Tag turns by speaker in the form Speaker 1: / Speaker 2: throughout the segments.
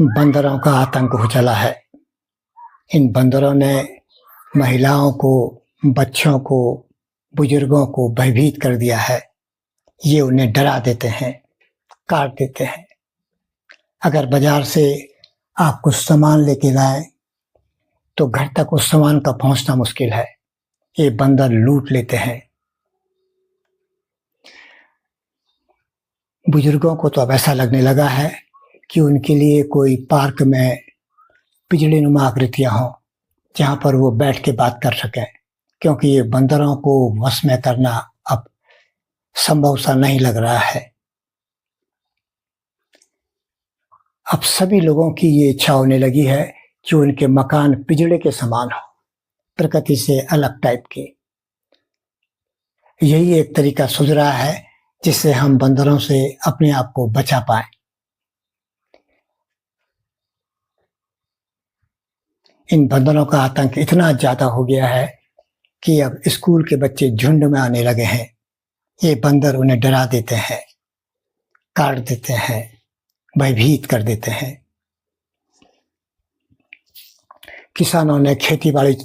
Speaker 1: बंदरों का आतंक हो चला है। इन बंदरों ने महिलाओं को, बच्चों को, बुजुर्गों को भयभीत कर दिया है। ये उन्हें डरा देते हैं, काट देते हैं। अगर बाजार से आप कुछ सामान लेके लाए तो घर तक उस सामान का पहुंचना मुश्किल है। ये बंदर लूट लेते हैं। बुजुर्गों को तो अब ऐसा लगने लगा है कि उनके लिए कोई पार्क में पिंजड़े-नुमा आकृतियां हों, जहां पर वो बैठ के बात कर सकें, क्योंकि ये बंदरों को वश में करना अब संभव सा नहीं लग रहा है। अब सभी लोगों की ये इच्छा होने लगी है कि उनके मकान पिंजड़े के समान हो, प्रकृति से अलग टाइप के। यही एक तरीका सूझ रहा है जिससे हम बंदरों से अपने आप को बचा पाए। इन बंदरों का आतंक इतना ज्यादा हो गया है कि अब स्कूल के बच्चे झुंड में आने लगे हैं। ये बंदर उन्हें डरा देते हैं, काट देते हैं, भयभीत कर देते हैं। किसानों ने खेती बाड़ी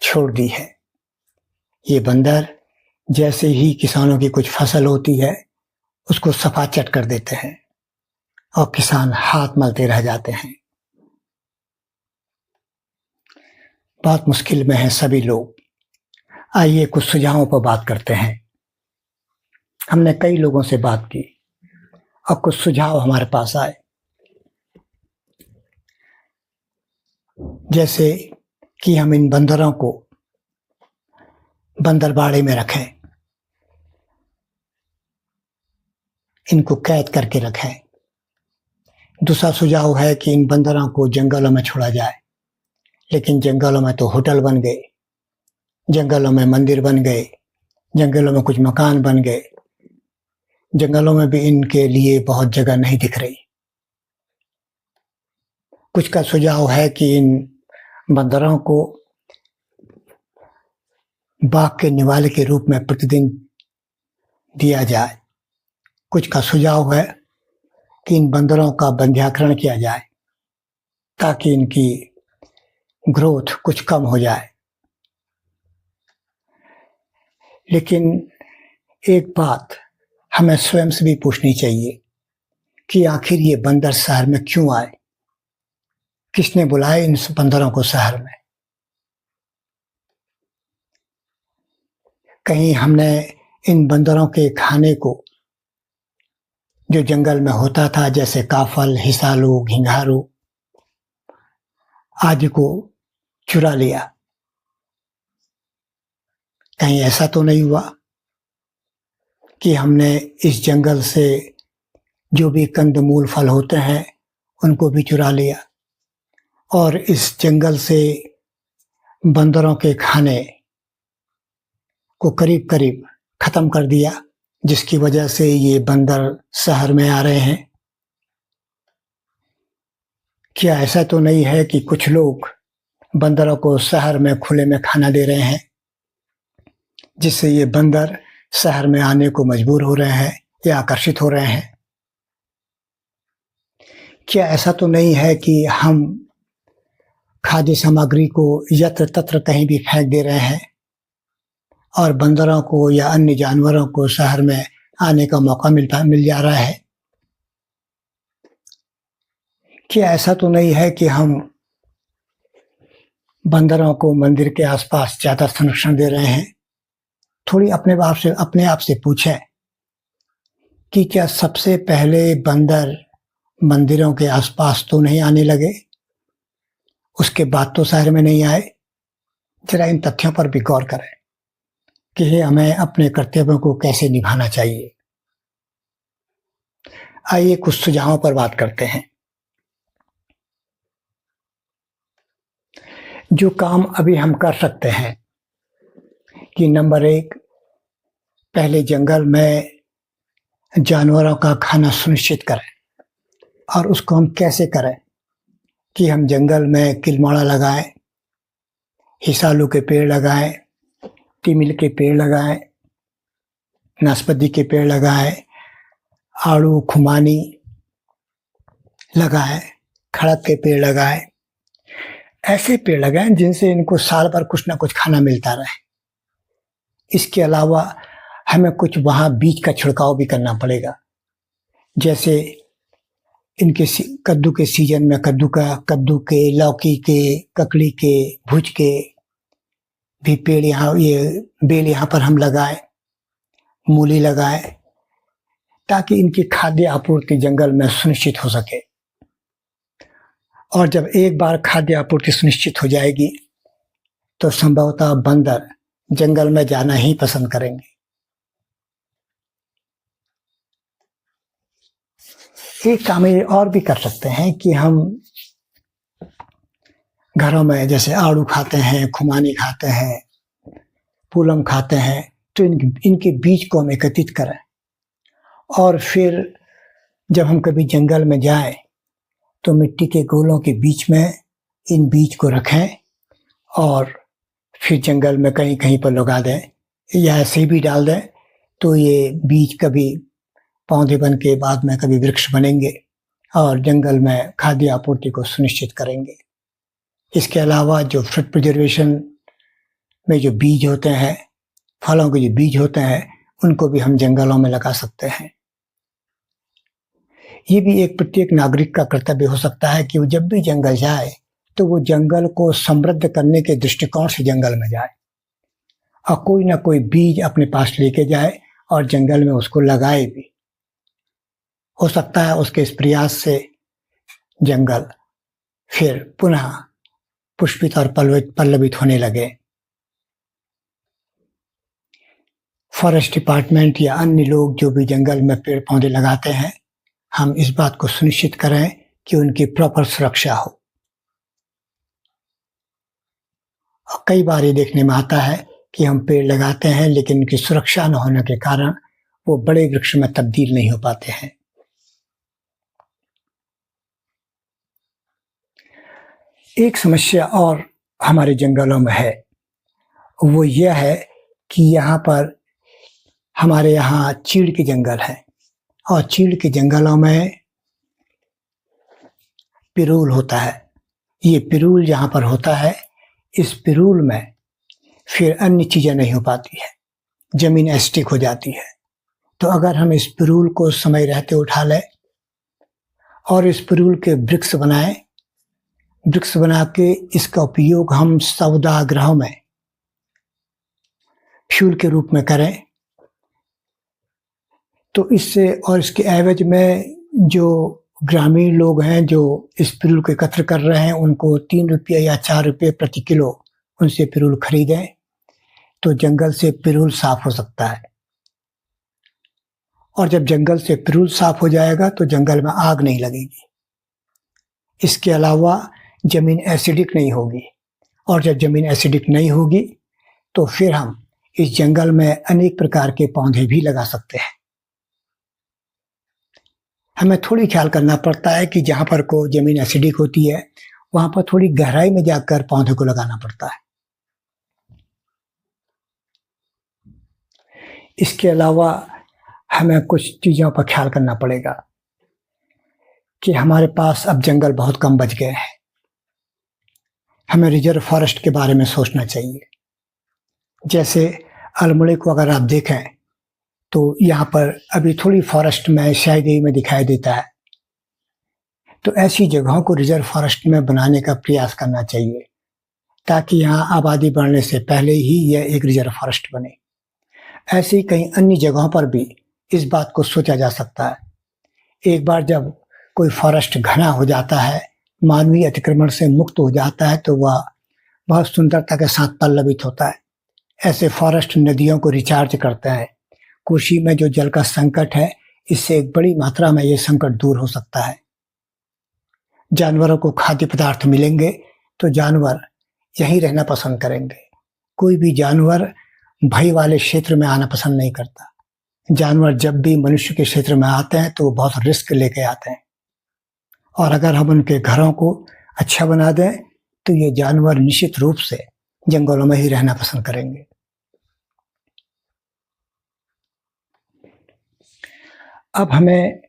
Speaker 1: छोड़ दी है। ये बंदर जैसे ही किसानों की कुछ फसल होती है उसको सफाचट कर देते हैं और किसान हाथ मलते रह जाते हैं। बहुत मुश्किल में हैं सभी लोग। आइए कुछ सुझावों पर बात करते हैं। हमने कई लोगों से बात की और कुछ सुझाव हमारे पास आए, जैसे कि हम इन बंदरों को बंदरबाड़े में रखें, इनको कैद करके रखें। दूसरा सुझाव है कि इन बंदरों को जंगलों में छोड़ा जाए, लेकिन जंगलों में तो होटल बन गए, जंगलों में मंदिर बन गए, जंगलों में कुछ मकान बन गए, जंगलों में भी इनके लिए बहुत जगह नहीं दिख रही। कुछ का सुझाव है कि इन बंदरों को बाघ के निवाले के रूप में प्रतिदिन दिया जाए। कुछ का सुझाव है कि इन बंदरों का बंध्याकरण किया जाए ताकि इनकी ग्रोथ कुछ कम हो जाए। लेकिन एक बात हमें स्वयं से भी पूछनी चाहिए कि आखिर ये बंदर शहर में क्यों आए? किसने बुलाया इन बंदरों को शहर में? कहीं हमने इन बंदरों के खाने को जो जंगल में होता था, जैसे काफल, हिसालू, घिंघारू आदि को चुरा लिया? कहीं ऐसा तो नहीं हुआ कि हमने इस जंगल से जो भी कंदमूल फल होते हैं उनको भी चुरा लिया और इस जंगल से बंदरों के खाने को करीब करीब खत्म कर दिया, जिसकी वजह से ये बंदर शहर में आ रहे हैं? क्या ऐसा तो नहीं है कि कुछ लोग बंदरों को शहर में खुले में खाना दे रहे हैं, जिससे ये बंदर शहर में आने को मजबूर हो रहे हैं या आकर्षित हो रहे हैं? क्या ऐसा तो नहीं है कि हम खाद्य सामग्री को यत्र तत्र कहीं भी फेंक दे रहे हैं और बंदरों को या अन्य जानवरों को शहर में आने का मौका मिल जा रहा है? क्या ऐसा तो नहीं है कि हम बंदरों को मंदिर के आसपास ज्यादा संरक्षण दे रहे हैं? थोड़ी अपने आप से पूछें कि क्या सबसे पहले बंदर मंदिरों के आसपास तो नहीं आने लगे, उसके बाद तो शहर में नहीं आए? जरा इन तथ्यों पर भी गौर करें कि हमें अपने कर्तव्यों को कैसे निभाना चाहिए। आइए कुछ सुझावों पर बात करते हैं। जो काम अभी हम कर सकते हैं कि नंबर 1, पहले जंगल में जानवरों का खाना सुनिश्चित करें। और उसको हम कैसे करें कि हम जंगल में किलमौड़ा लगाएं, हिसालू के पेड़ लगाएं, तिमिल के पेड़ लगाएं, नाशपाती के पेड़ लगाएं, आड़ू, खुमानी लगाएं, खड़क के पेड़ लगाएं, ऐसे पेड़ लगाएं जिनसे इनको साल भर कुछ ना कुछ खाना मिलता रहे। इसके अलावा हमें कुछ वहां बीज का छिड़काव भी करना पड़ेगा। जैसे इनके कद्दू के सीजन में कद्दू के, लौकी के, ककड़ी के, भुज के भी पेड़ यहाँ, ये बेल यहाँ पर हम लगाएं, मूली लगाएं, ताकि इनकी खाद्य आपूर्ति जंगल में सुनिश्चित हो सके। और जब एक बार खाद्य आपूर्ति सुनिश्चित हो जाएगी तो संभवतः बंदर जंगल में जाना ही पसंद करेंगे। एक काम ये और भी कर सकते हैं कि हम घरों में जैसे आड़ू खाते हैं, खुमानी खाते हैं, पूलम खाते हैं, तो इनके बीज को हम एकत्रित करें और फिर जब हम कभी जंगल में जाएं तो मिट्टी के गोलों के बीच में इन बीज को रखें और फिर जंगल में कहीं कहीं पर लगा दें या ऐसे ही भी डाल दें, तो ये बीज कभी पौधे बन के बाद में कभी वृक्ष बनेंगे और जंगल में खाद्य आपूर्ति को सुनिश्चित करेंगे। इसके अलावा जो फ्रूट प्रिजर्वेशन में जो बीज होते हैं, फलों के जो बीज होते हैं, उनको भी हम जंगलों में लगा सकते हैं। ये भी एक प्रत्येक नागरिक का कर्तव्य हो सकता है कि वो जब भी जंगल जाए तो वो जंगल को समृद्ध करने के दृष्टिकोण से जंगल में जाए और कोई ना कोई बीज अपने पास लेके जाए और जंगल में उसको लगाए भी। हो सकता है उसके इस प्रयास से जंगल फिर पुनः पुष्पित और पल्लवित होने लगे। फॉरेस्ट डिपार्टमेंट या अन्य लोग जो भी जंगल में पेड़ पौधे लगाते हैं, हम इस बात को सुनिश्चित करें कि उनकी प्रॉपर सुरक्षा हो। और कई बार ये देखने में आता है कि हम पेड़ लगाते हैं लेकिन उनकी सुरक्षा न होने के कारण वो बड़े वृक्ष में तब्दील नहीं हो पाते हैं। एक समस्या और हमारे जंगलों में है, वो यह है कि यहाँ पर हमारे यहाँ चीड़ के जंगल है और चीड़ के जंगलों में पिरूल होता है। ये पिरूल जहाँ पर होता है, इस पिरूल में फिर अन्य चीजें नहीं हो पाती है, जमीन एसिडिक हो जाती है। तो अगर हम इस पिरूल को समय रहते उठा लें और इस पिरूल के वृक्ष बनाएं, वृक्ष बना के इसका उपयोग हम सौदागृहों में फ्यूल के रूप में करें, तो इससे और इसके एवज में जो ग्रामीण लोग हैं जो इस पिरूल को एकत्र कर रहे हैं, उनको 3 रुपये या 4 रुपये प्रति किलो उनसे पिरूल खरीदें, तो जंगल से पिरूल साफ हो सकता है। और जब जंगल से पिरूल साफ हो जाएगा तो जंगल में आग नहीं लगेगी। इसके अलावा जमीन एसिडिक नहीं होगी और जब जमीन एसिडिक नहीं होगी तो फिर हम इस जंगल में अनेक प्रकार के पौधे भी लगा सकते हैं। हमें थोड़ी ख्याल करना पड़ता है कि जहां पर को जमीन एसिडिक होती है वहां पर थोड़ी गहराई में जाकर पौधे को लगाना पड़ता है। इसके अलावा हमें कुछ चीजों पर ख्याल करना पड़ेगा कि हमारे पास अब जंगल बहुत कम बच गए हैं। हमें रिजर्व फॉरेस्ट के बारे में सोचना चाहिए। जैसे अल्मोड़े को अगर आप देखें तो यहाँ पर अभी थोड़ी फॉरेस्ट में शायद ही में दिखाई देता है, तो ऐसी जगहों को रिजर्व फॉरेस्ट में बनाने का प्रयास करना चाहिए ताकि यहाँ आबादी बढ़ने से पहले ही यह एक रिजर्व फॉरेस्ट बने। ऐसी कई अन्य जगहों पर भी इस बात को सोचा जा सकता है। एक बार जब कोई फॉरेस्ट घना हो जाता है, मानवीय अतिक्रमण से मुक्त हो जाता है, तो वह बहुत सुंदरता के साथ पल्लवित होता है। ऐसे फॉरेस्ट नदियों को रिचार्ज करते हैं। कृषि में जो जल का संकट है, इससे एक बड़ी मात्रा में ये संकट दूर हो सकता है। जानवरों को खाद्य पदार्थ मिलेंगे तो जानवर यहीं रहना पसंद करेंगे। कोई भी जानवर भय वाले क्षेत्र में आना पसंद नहीं करता। जानवर जब भी मनुष्य के क्षेत्र में आते हैं तो वो बहुत रिस्क लेके आते हैं, और अगर हम उनके घरों को अच्छा बना दें तो ये जानवर निश्चित रूप से जंगलों में ही रहना पसंद करेंगे। अब हमें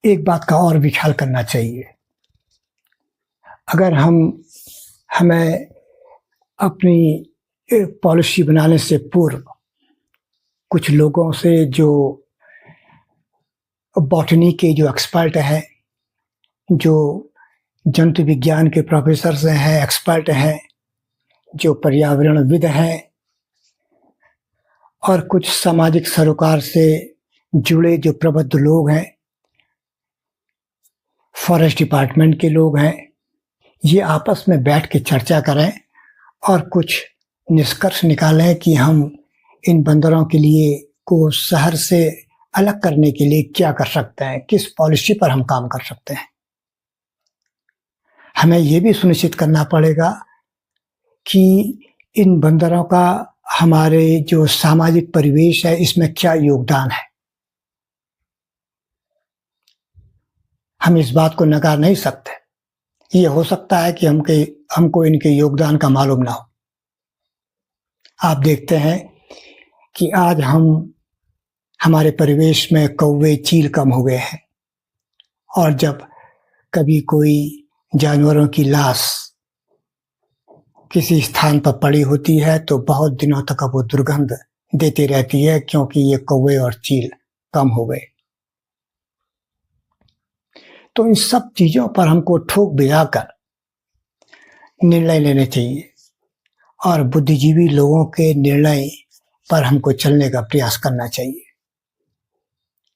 Speaker 1: एक बात का और भी ख्याल करना चाहिए अगर हमें अपनी पॉलिसी बनाने से पूर्व कुछ लोगों से, जो बॉटनी के जो एक्सपर्ट हैं, जो जंतु विज्ञान के प्रोफेसर हैं, एक्सपर्ट हैं, जो पर्यावरणविद हैं, और कुछ सामाजिक सरोकार से जुड़े जो प्रबुद्ध लोग हैं, फॉरेस्ट डिपार्टमेंट के लोग हैं, ये आपस में बैठ के चर्चा करें और कुछ निष्कर्ष निकालें कि हम इन बंदरों के लिए को शहर से अलग करने के लिए क्या कर सकते हैं, किस पॉलिसी पर हम काम कर सकते हैं। हमें ये भी सुनिश्चित करना पड़ेगा कि इन बंदरों का हमारे जो सामाजिक परिवेश है इसमें क्या योगदान है। हम इस बात को नकार नहीं सकते। ये हो सकता है कि हमको इनके योगदान का मालूम ना हो। आप देखते हैं कि आज हमारे परिवेश में कौवे, चील कम हो गए हैं, और जब कभी कोई जानवरों की लाश किसी स्थान पर पड़ी होती है तो बहुत दिनों तक वो दुर्गंध देती रहती है, क्योंकि ये कौवे और चील कम हो गए। तो इन सब चीजों पर हमको ठोक बिगाकर निर्णय लेने चाहिए, और बुद्धिजीवी लोगों के निर्णय पर हमको चलने का प्रयास करना चाहिए।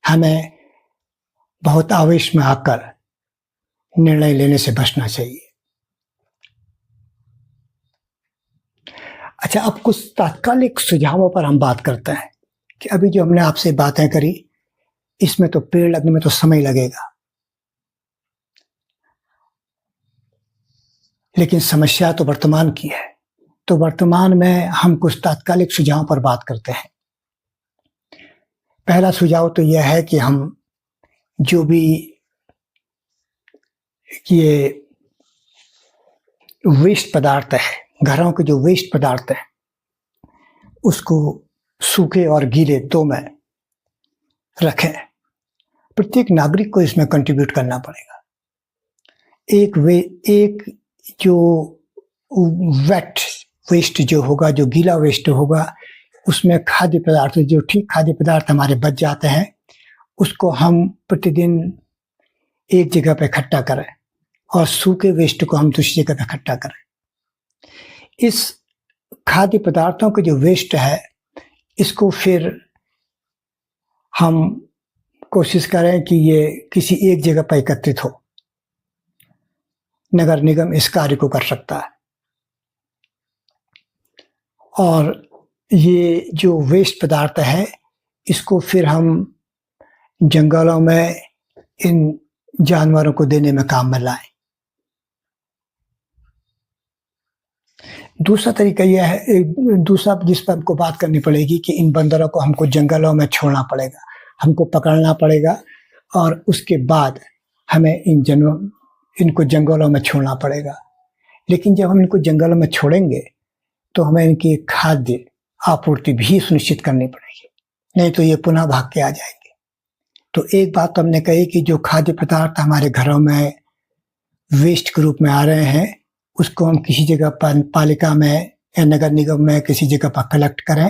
Speaker 1: हमें बहुत आवेश में आकर निर्णय लेने से बचना चाहिए। अच्छा, अब कुछ तात्कालिक सुझावों पर हम बात करते हैं कि अभी जो हमने आपसे बातें करी, इसमें तो पेड़ लगने में तो समय लगेगा, लेकिन समस्या तो वर्तमान की है। तो वर्तमान में हम कुछ तात्कालिक सुझावों पर बात करते हैं। पहला सुझाव तो यह है कि हम जो भी ये वेस्ट पदार्थ है, घरों के जो वेस्ट पदार्थ है, उसको सूखे और गीले दो में रखें। प्रत्येक नागरिक को इसमें कंट्रीब्यूट करना पड़ेगा। एक जो वेट वेस्ट जो होगा, जो गीला वेस्ट होगा, उसमें खाद्य पदार्थ, जो ठीक खाद्य पदार्थ हमारे बच जाते हैं, उसको हम प्रतिदिन एक जगह पे इकट्ठा करें, और सूखे वेस्ट को हम दूसरी जगह पे इकट्ठा करें। इस खाद्य पदार्थों के जो वेस्ट है, इसको फिर हम कोशिश करें कि ये किसी एक जगह पर एकत्रित हो। नगर निगम इस कार्य को कर सकता है, और ये जो वेस्ट पदार्थ है, इसको फिर हम जंगलों में इन जानवरों को देने में काम में लाएं। दूसरा तरीका यह है, दूसरा जिस पर हमको बात करनी पड़ेगी कि इन बंदरों को हमको जंगलों में छोड़ना पड़ेगा, हमको पकड़ना पड़ेगा, और उसके बाद हमें इनको जंगलों में छोड़ना पड़ेगा। लेकिन जब हम इनको जंगलों में छोड़ेंगे तो हमें इनकी खाद्य आपूर्ति भी सुनिश्चित करनी पड़ेगी, नहीं तो ये पुनः भाग के आ जाएंगे। तो एक बात तो हमने कही कि जो खाद्य पदार्थ हमारे घरों में वेस्ट के रूप में आ रहे हैं, उसको हम किसी जगह पर पालिका में या नगर निगम में किसी जगह पर कलेक्ट करें।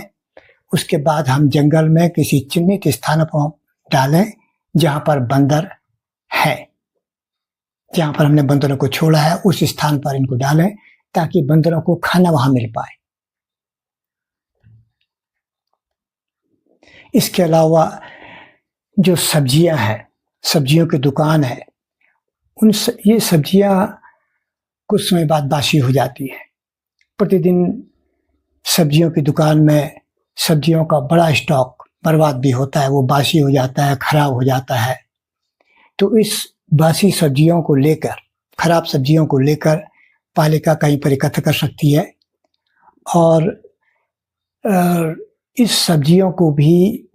Speaker 1: उसके बाद हम जंगल में किसी चिन्हित स्थान पर डालें जहां पर बंदर है, जहां पर हमने बंदरों को छोड़ा है उस स्थान पर इनको डालें, ताकि बंदरों को खाना वहां मिल पाए। इसके अलावा जो सब्जियां हैं, सब्जियों की दुकान है, ये सब्जियां कुछ समय बाद बासी हो जाती है। प्रतिदिन सब्जियों की दुकान में सब्जियों का बड़ा स्टॉक बर्बाद भी होता है, वो बासी हो जाता है, खराब हो जाता है। तो इस बासी सब्जियों को लेकर, खराब सब्जियों को लेकर पालिका कहीं पर एकत्र कर सकती है, और इस सब्जियों को भी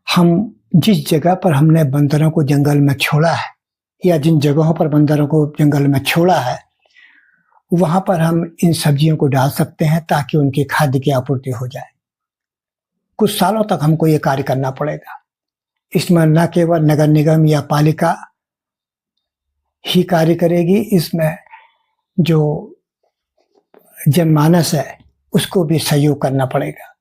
Speaker 1: हम जिस जगह पर हमने बंदरों को जंगल में छोड़ा है, या जिन जगहों पर बंदरों को जंगल में छोड़ा है, वहां पर हम इन सब्जियों को डाल सकते हैं, ताकि उनकी खाद्य की आपूर्ति हो जाए। कुछ सालों तक हमको ये कार्य करना पड़ेगा। इसमें न केवल नगर निगम या पालिका ही कार्य करेगी, इसमें जो जनमानस है उसको भी सहयोग करना पड़ेगा।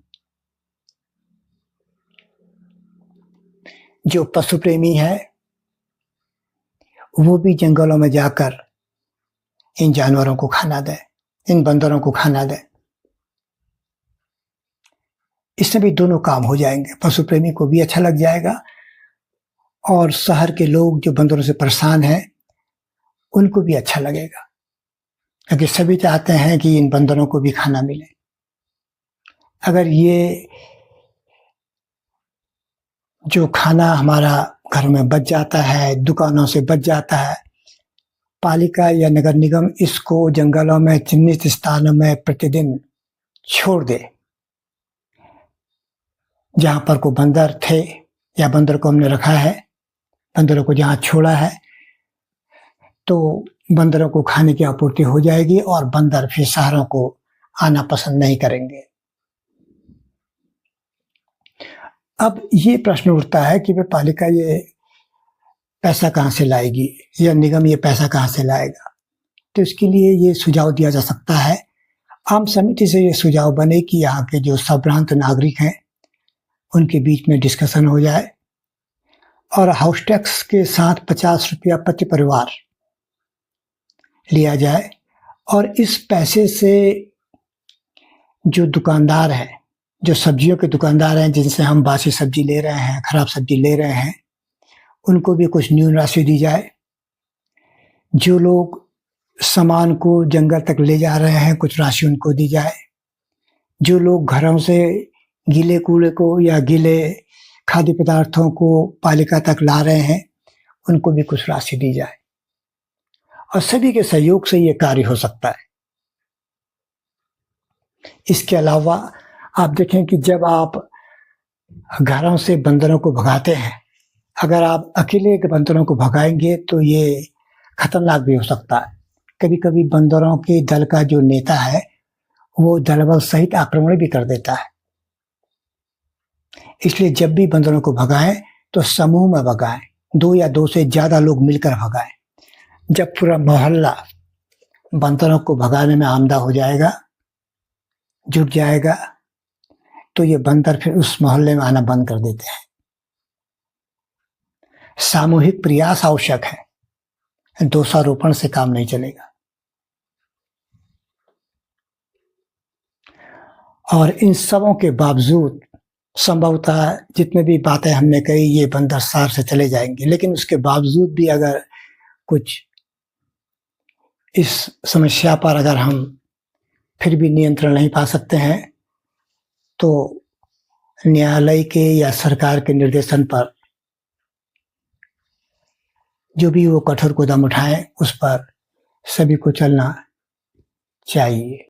Speaker 1: जो पशु प्रेमी है वो भी जंगलों में जाकर इन जानवरों को खाना दे, इन बंदरों को खाना दे। इससे भी दोनों काम हो जाएंगे, पशु प्रेमी को भी अच्छा लग जाएगा और शहर के लोग जो बंदरों से परेशान हैं उनको भी अच्छा लगेगा, क्योंकि सभी चाहते हैं कि इन बंदरों को भी खाना मिले। अगर ये जो खाना हमारा घर में बच जाता है, दुकानों से बच जाता है, पालिका या नगर निगम इसको जंगलों में चिन्हित स्थानों में प्रतिदिन छोड़ दे, जहां पर को बंदर थे या बंदर को हमने रखा है, बंदरों को जहां छोड़ा है, तो बंदरों को खाने की आपूर्ति हो जाएगी और बंदर फिर शहरों को आना पसंद नहीं करेंगे। अब ये प्रश्न उठता है कि पालिका ये पैसा कहां से लाएगी या निगम ये पैसा कहां से लाएगा। तो इसके लिए ये सुझाव दिया जा सकता है, आम समिति से ये सुझाव बने कि यहाँ के जो संभ्रांत नागरिक हैं उनके बीच में डिस्कशन हो जाए और हाउस टैक्स के साथ 50 रुपया प्रति परिवार लिया जाए और इस पैसे से जो दुकानदार हैं, जो सब्जियों के दुकानदार हैं जिनसे हम बासी सब्जी ले रहे हैं, खराब सब्जी ले रहे हैं, उनको भी कुछ न्यून राशि दी जाए। जो लोग सामान को जंगल तक ले जा रहे हैं कुछ राशि उनको दी जाए। जो लोग घरों से गीले कूड़े को या गीले खाद्य पदार्थों को पालिका तक ला रहे हैं उनको भी कुछ राशि दी जाए और सभी के सहयोग से ये कार्य हो सकता है। इसके अलावा आप देखें कि जब आप घरों से बंदरों को भगाते हैं, अगर आप अकेले बंदरों को भगाएंगे तो ये खतरनाक भी हो सकता है। कभी कभी बंदरों के दल का जो नेता है वो दलबल सहित आक्रमण भी कर देता है। इसलिए जब भी बंदरों को भगाएं तो समूह में भगाएं, 2 या 2 से ज्यादा लोग मिलकर भगाएं। जब पूरा मोहल्ला बंदरों को भगाने में आमदा हो जाएगा, जुट जाएगा, तो ये बंदर फिर उस मोहल्ले में आना बंद कर देते हैं। सामूहिक प्रयास आवश्यक है, दोषारोपण से काम नहीं चलेगा। और इन सबों के बावजूद संभवतः जितने भी बातें हमने कही ये बंदर सार से चले जाएंगे, लेकिन उसके बावजूद भी अगर कुछ इस समस्या पर अगर हम फिर भी नियंत्रण नहीं पा सकते हैं तो न्यायालय के या सरकार के निर्देशन पर जो भी वो कठोर कदम उठाएं उस पर सभी को चलना चाहिए।